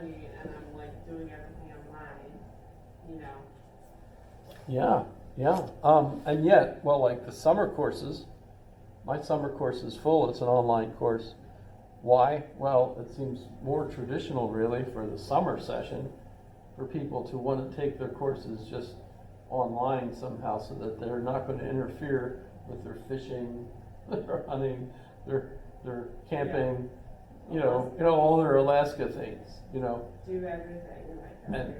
studying and I'm like doing everything online, you know. And yet, well, like the summer courses, my summer course is full, it's an online course. Why? Well, it seems more traditional really for the summer session for people to want to take their courses just online somehow so that they're not going to interfere with their fishing, their hunting, their camping, all their Alaska things, Do everything like that. And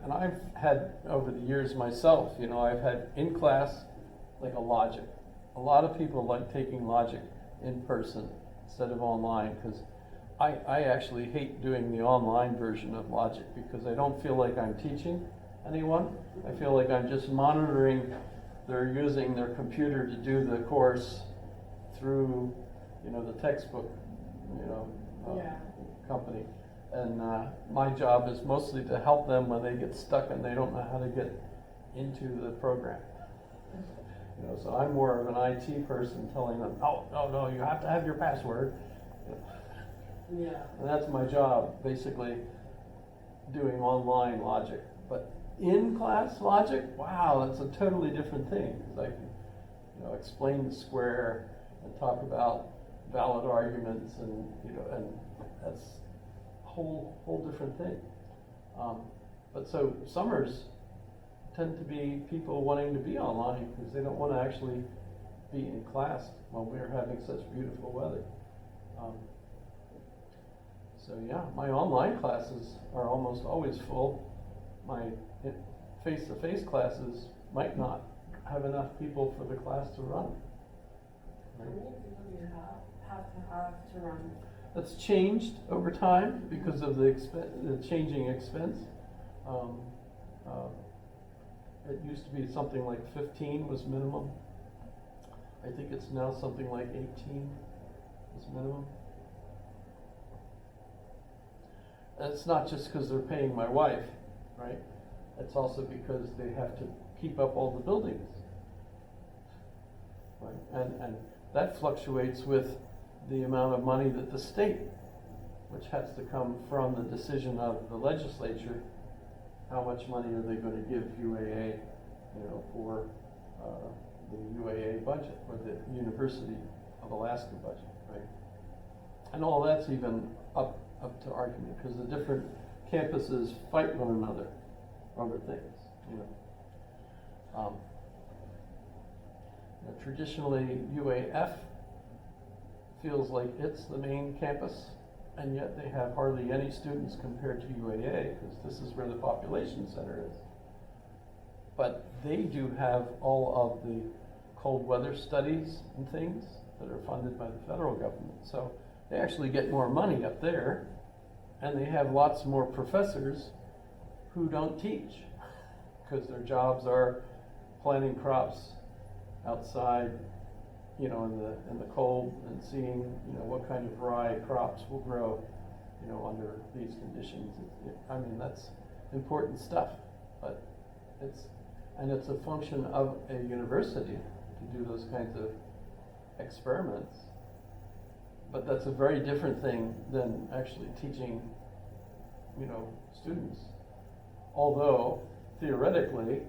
and I've had over the years myself, I've had in class like a logic. A lot of people like taking logic in person instead of online because I actually hate doing the online version of logic because I don't feel like I'm teaching anyone. I feel like I'm just monitoring they're using their computer to do the course through, the textbook, company. And my job is mostly to help them when they get stuck and they don't know how to get into the program. So I'm more of an IT person telling them, no, you have to have your password. Yeah. And that's my job, basically doing online logic. But in-class logic, wow, that's a totally different thing. Because I can, explain the square and talk about valid arguments, and that's a whole different thing. But so summers tend to be people wanting to be online because they don't want to actually be in class when we're having such beautiful weather. My online classes are almost always full. My face-to-face classes might not have enough people for the class to run. How many people do you have to run? That's changed over time because of the changing expense. It used to be something like 15 was minimum. I think it's now something like 18 is minimum. And it's not just because they're paying my wife, right? It's also because they have to keep up all the buildings, right? And that fluctuates with the amount of money that the state, which has to come from the decision of the legislature, how much money are they going to give UAA, for the UAA budget, or the University of Alaska budget, right? And all that's even up to argument because the different campuses fight one another over things, Traditionally, UAF feels like it's the main campus, and yet they have hardly any students compared to UAA because this is where the population center is. But they do have all of the cold weather studies and things that are funded by the federal government. So they actually get more money up there, and they have lots more professors who don't teach because their jobs are planting crops outside, in the cold and seeing, what kind of variety crops will grow, under these conditions. That's important stuff, but it's a function of a university to do those kinds of experiments. But that's a very different thing than actually teaching, students. Although, theoretically,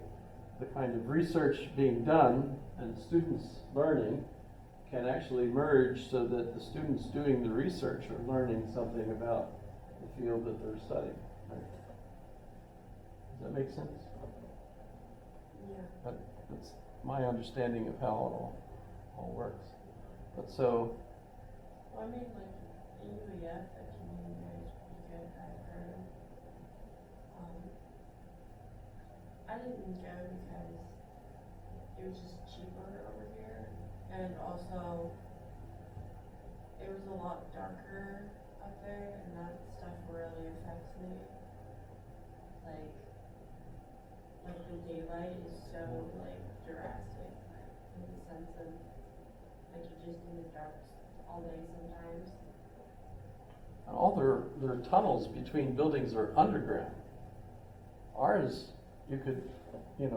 the kind of research being done and students learning can actually merge so that the students doing the research are learning something about the field that they're studying. Right? Does that make sense? Yeah. That's my understanding of how it all works. But so. Well, like UAF, the community there is pretty good, I've heard. I didn't go because it was just cheaper over here, and also it was a lot darker up there, and that stuff really affects me. Like the daylight is so drastic in the sense of you're just in the dark all day sometimes. And all their tunnels between buildings are underground. Ours, you could,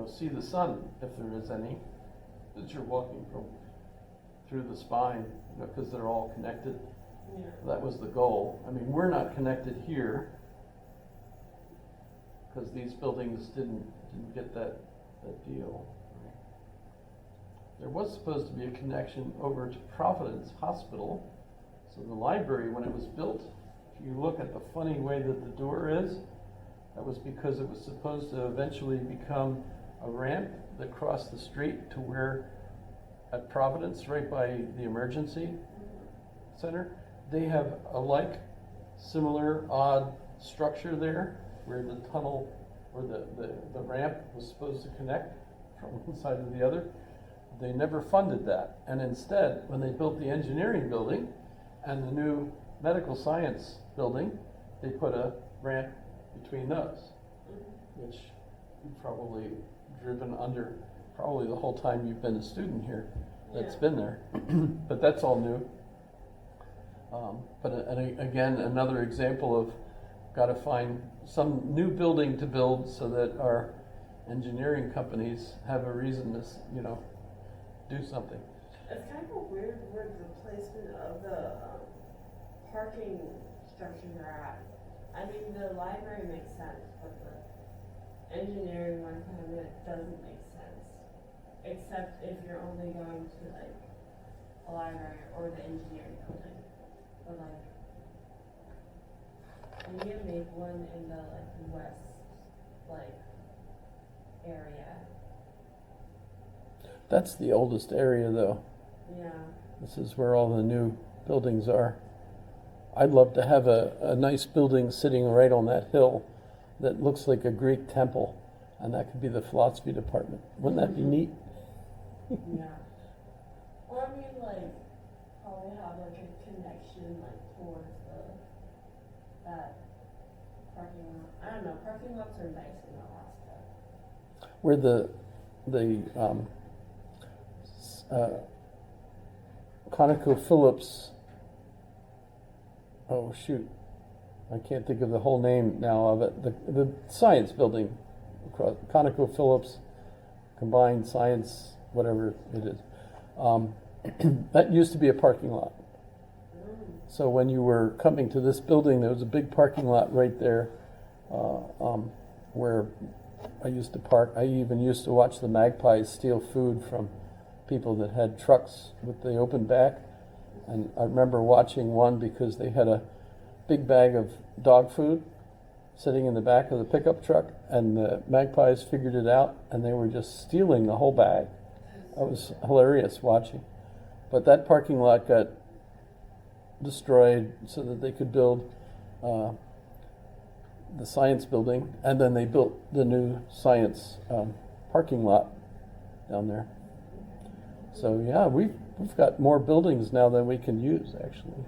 see the sun if there is any, as you're walking through the spine, because they're all connected. Yeah. That was the goal. We're not connected here, because these buildings didn't get that deal. There was supposed to be a connection over to Providence Hospital. So the library, when it was built, if you look at the funny way that the door is, that was because it was supposed to eventually become a ramp that crossed the street to where, at Providence, right by the emergency center, they have a similar odd structure there where the tunnel or the ramp was supposed to connect from one side to the other. They never funded that. And instead, when they built the engineering building and the new medical science building, they put a ramp between those, which you've probably driven under probably the whole time you've been a student here that's been there. But that's all new. Again, another example of got to find some new building to build so that our engineering companies have a reason to, do something. It's kind of weird where the placement of the parking structures are at. I mean, the library makes sense, but the engineering one kind of doesn't make sense. Except if you're only going to like a library or the engineering building. But like, we need to make one in the west area. That's the oldest area though. Yeah. This is where all the new buildings are. I'd love to have a nice building sitting right on that hill that looks like a Greek temple, and that could be the philosophy department. Wouldn't that be neat? Yeah. Or I mean probably have a connection towards that parking lot. I don't know, parking lots are nice in Alaska. Where the ConocoPhillips, oh shoot, I can't think of the whole name now of it, the science building, ConocoPhillips Combined Science, whatever it is, that used to be a parking lot. So when you were coming to this building, there was a big parking lot right there where I used to park. I even used to watch the magpies steal food from people that had trucks with the open back. And I remember watching one because they had a big bag of dog food sitting in the back of the pickup truck, and the magpies figured it out, and they were just stealing the whole bag. That was hilarious watching. But that parking lot got destroyed so that they could build the science building, and then they built the new science parking lot down there. So yeah, we've got more buildings now than we can use, actually.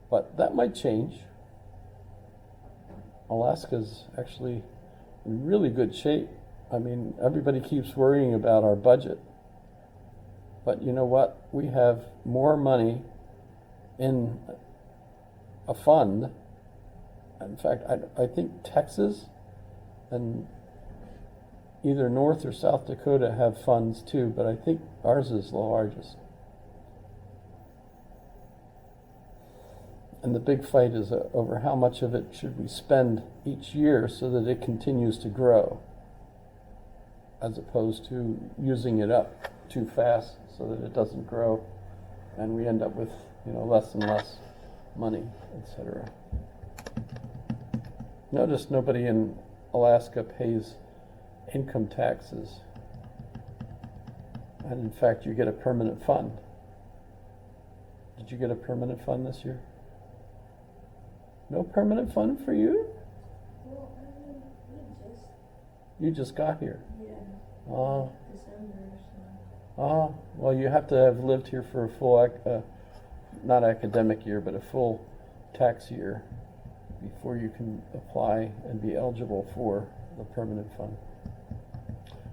But that might change. Alaska's actually in really good shape. I mean, everybody keeps worrying about our budget. But you know what? We have more money in a fund. In fact, I think Texas and either North or South Dakota have funds too, but I think ours is the largest. And the big fight is over how much of it should we spend each year so that it continues to grow, as opposed to using it up too fast so that it doesn't grow and we end up with less and less money, etc. Notice nobody in Alaska pays income taxes, and in fact you get a permanent fund. Did you get a permanent fund this year? No permanent fund for you? Well, You just got here. yeah, December, so. Well, you have to have lived here for a full, not academic year, but a full tax year before you can apply and be eligible for the permanent fund.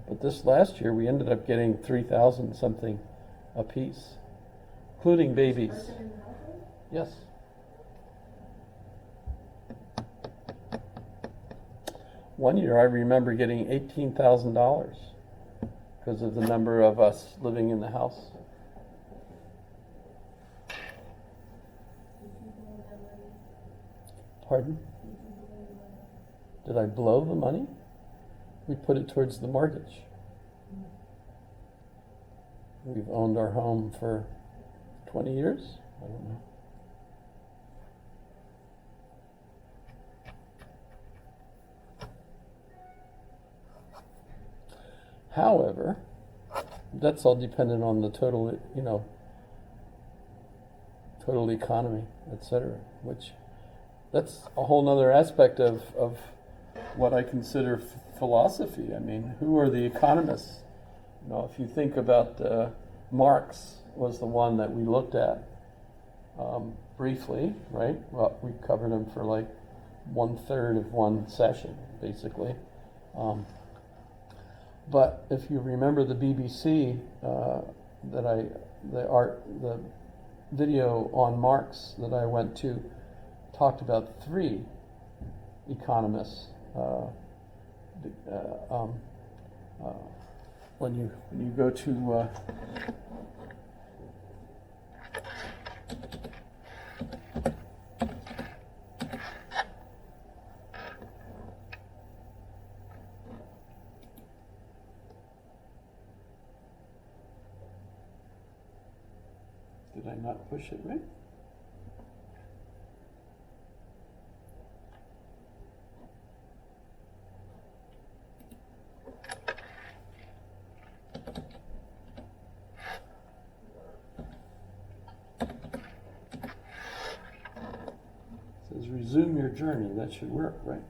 But this last year, we ended up getting 3,000 something apiece, including babies. Person in the household? Yes. One year I remember getting $18,000 because of the number of us living in the house. Do people have money? Pardon? Did I blow the money? We put it towards the mortgage. We've owned our home for 20 years? I don't know. However, that's all dependent on the total, total economy, etc., which that's a whole nother aspect of what I consider philosophy. I mean, who are the economists? If you think about Marx was the one that we looked at briefly, right? Well, we covered him for like 1/3 of one session, basically. But if you remember the BBC, the video on Marx that I went to talked about 3 economists. When you go to did I not push it right? It says resume your journey. That should work, right?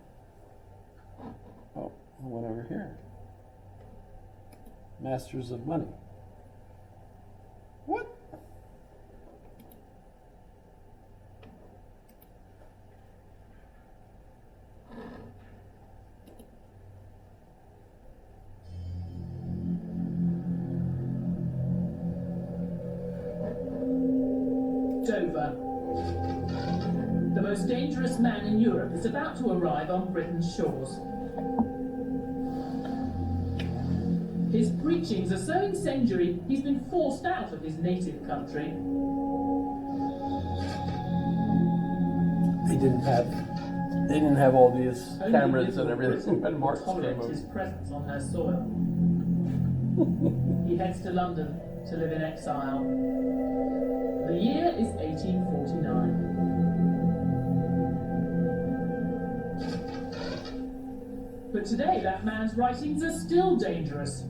Oh, I went over here. Masters of Money. What? Dover. The most dangerous man in Europe is about to arrive on Britain's shores. His preachings are so incendiary, he's been forced out of his native country. They didn't have all these Only cameras and Little everything Britain when will Marx came tolerate over. his presence on her soil. He heads to London to live in exile. The year is 1849. But today that man's writings are still dangerous.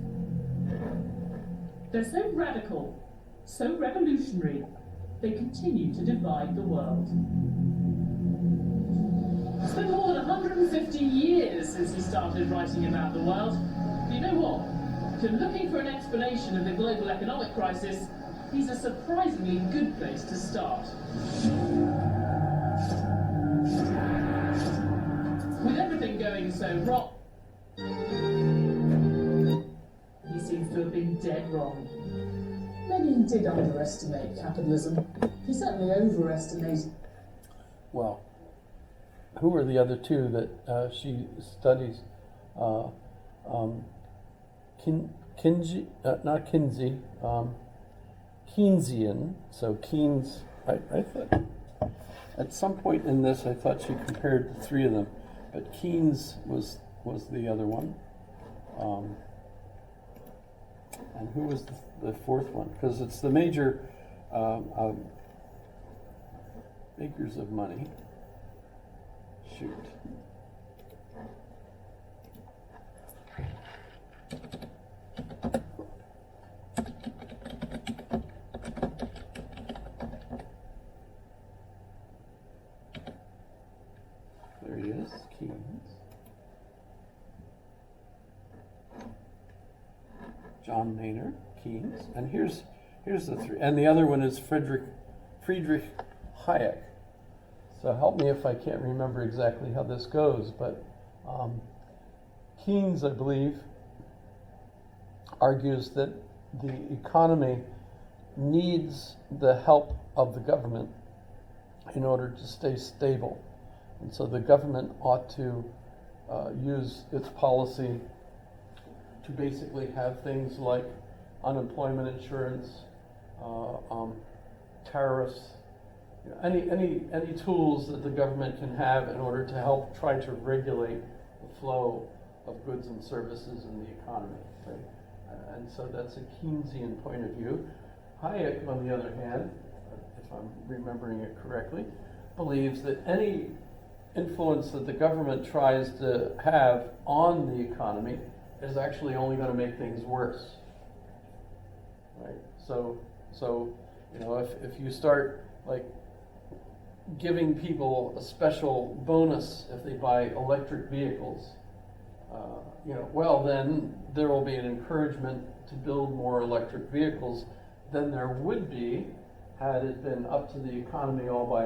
They're so radical, so revolutionary, they continue to divide the world. It's been more than 150 years since he started writing about the world. But you know what? If you're looking for an explanation of the global economic crisis, he's a surprisingly good place to start. With everything going so wrong, he seems to have been dead wrong. Maybe he did underestimate capitalism. He certainly overestimated. Well, who are the other 2 that she studies? Kinsey, not Kinsey, Keynesian. So Keynes, I thought, at some point in this, I thought she compared the 3 of them, but Keynes was the other one. And who was the 4th one? Because it's the major makers of money. Shoot. There he is, Keynes. John Maynard Keynes, and here's the 3, and the other one is Friedrich Hayek. So help me if I can't remember exactly how this goes, but Keynes, I believe, argues that the economy needs the help of the government in order to stay stable, and so the government ought to use its policy to basically have things like unemployment insurance, tariffs, any tools that the government can have in order to help try to regulate flow of goods and services in the economy, right? And so that's a Keynesian point of view. Hayek, on the other hand, if I'm remembering it correctly, believes that any influence that the government tries to have on the economy is actually only going to make things worse, right? So you know, if you start like giving people a special bonus if they buy electric vehicles, you know, well then there will be an encouragement to build more electric vehicles than there would be had it been up to the economy all by